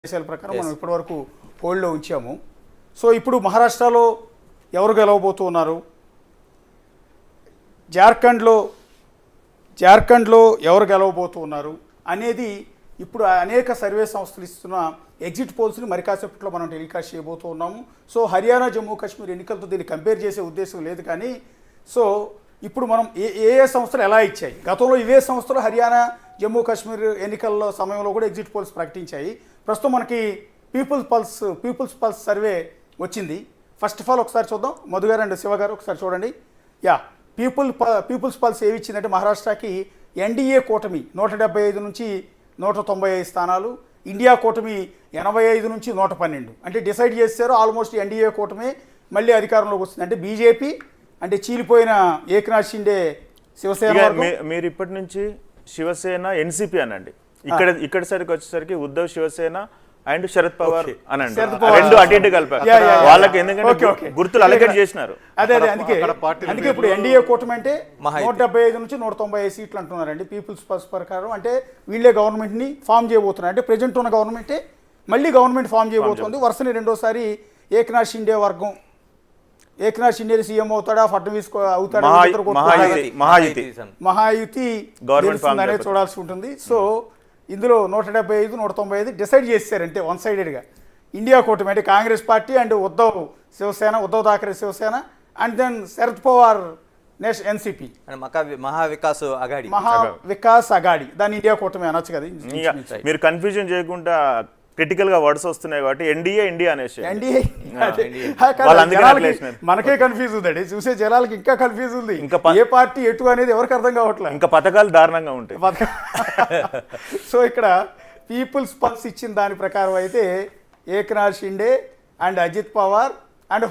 దేశాల ప్రకారం మనం ఇప్పటివరకు హోల్డ్లో ఉంచాము. సో ఇప్పుడు మహారాష్ట్రలో ఎవరు గెలవబోతున్నారు, జార్ఖండ్లో ఎవరు గెలవబోతున్నారు అనేది ఇప్పుడు అనేక సర్వే సంస్థలు ఇస్తున్న ఎగ్జిట్ పోల్స్ని మరి కాసేపట్లో మనం టెలికాస్ట్ చేయబోతూ ఉన్నాము. సో హర్యానా జమ్మూ కాశ్మీర్ ఎన్నికలతో దీన్ని కంపేర్ చేసే ఉద్దేశం లేదు, కానీ సో ఇప్పుడు మనం ఏ సంస్థలు ఎలా ఇచ్చాయి, గతంలో ఇవే సంస్థలు హర్యానా జమ్మూ కాశ్మీర్ ఎన్నికల సమయంలో కూడా ఎగ్జిట్ పోల్స్ ప్రకటించాయి. ప్రస్తుతం మనకి పీపుల్స్ పల్స్ సర్వే వచ్చింది. ఫస్ట్ ఆఫ్ ఆల్ ఒకసారి చూద్దాం, మధు గారు అండ్ శివ గారు ఒకసారి చూడండి. పీపుల్స్ పల్స్ ఏమి ఇచ్చిందంటే మహారాష్ట్రకి ఎన్డీఏ కూటమి 175 నుంచి 195 స్థానాలు, ఇండియా కూటమి 85 నుంచి 112 అంటే డిసైడ్ చేశారు. ఆల్మోస్ట్ ఎన్డీఏ కూటమి మళ్ళీ అధికారంలోకి వస్తుంది. అంటే బీజేపీ అంటే చీలిపోయిన ఏకనాథ్ షిండే శివసేన. మీరు ఇప్పటి నుంచి శివసేన ఎన్సీపీ అనండి, ఇక్కడ సరికి వచ్చేసరికి ఉద్ధవ్ శివసేన అండ్ శరద్ పవార్ అనండి, రెండు అటు ఇటు కలిపారు. వాళ్ళకి ఎందుకంటే గుర్తులు అలకేట్ చేసినారు. అదే అందుకే ఇప్పుడు ఎన్డీఏ కూటమి అంటే 175 నుంచి 195 సీట్లు అంటున్నారండి పీపుల్స్ పల్స్ ప్రకారం. అంటే వీళ్ళే గవర్నమెంట్ని ఫామ్ చేయబోతున్నారు. అంటే ప్రెజెంట్ ఉన్న గవర్నమెంటే మళ్ళీ గవర్నమెంట్ ఫామ్ చేయబోతుంది. వరుసని రెండోసారి ఏకనాథ్ షిండే వర్గం, ఏకనాథ్ షిండే సీఎం అవుతాడా, ఫడ్నవీస్ అవుతాడా, మహాయుతి అనేది చూడాల్సి ఉంటుంది. సో ఇందులో 175 195 డిసైడ్ చేశారు. అంటే వన్ సైడెడ్గా ఇండియా కూటమి అంటే Congress party and Uddhav Thackeray Shiv Sena and then Sharad Pawar NCP Maha Vikas Aghadi, దాని ఇండియా కూటమి అనొచ్చు కదా. మీరు కన్ఫ్యూజన్ చేయకుండా క్రిటికల్ గా వర్డ్స్ వస్తున్నాయి కాబట్టి ఇండియా అనేసి మనకే కన్ఫ్యూజ్ ఉందండి, చూసే జనాలకి ఇంకా కన్ఫ్యూజ్ ఉంది. ఇంకా ఏ పార్టీ ఎటు అనేది ఎవరికి అర్థం కావట్లేదు. ఇంకా పథకాలు దారుణంగా ఉంటాయి. సో ఇక్కడ పీపుల్స్ పల్స్ ఇచ్చిన దాని ప్రకారం అయితే Eknath Shinde and Ajit Pawar and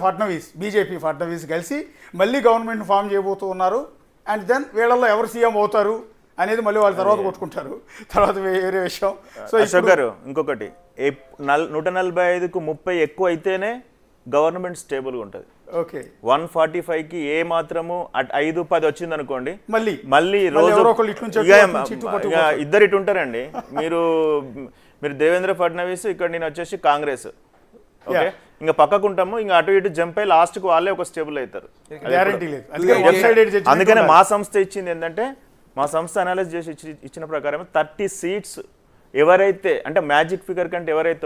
BJP Fadnavis కలిసి మళ్ళీ గవర్నమెంట్ ఫామ్ చేయబోతూ ఉన్నారు. అండ్ దెన్ వీళ్ళల్లో ఎవరు సీఎం అవుతారు అనేది మళ్ళీ వాళ్ళ తర్వాత కొట్టుకుంటారు, తర్వాత వేరే విషయం. సో అశోక్ గారు ఇంకొకటి, 145కు 30 ఎక్కువ అయితేనే గవర్నమెంట్ స్టేబుల్గా ఉంటుంది. ఓకే 145కి ఏ మాత్రము 5-10 వచ్చింది అనుకోండి, మళ్ళీ ఇద్దరు ఇటు ఉంటారండి. మీరు దేవేంద్ర ఫడ్నవీస్, ఇక్కడ నేను వచ్చేసి కాంగ్రెస్, ఓకే ఇంకా పక్కకు ఉంటాము, ఇంకా అటు ఇటు జంప్ అయ్యి లాస్ట్కి వాళ్ళే ఒక స్టేబుల్ అవుతారు. అందుకనే మా సంస్థ ఇచ్చింది ఏంటంటే, మా సంస్థ అనాలిసిస్ చేసి ఇచ్చిన ప్రకారం 30 సీట్స్ ఎవరైతే అంటే మ్యాజిక్ ఫిగర్ కంటే ఎవరైతే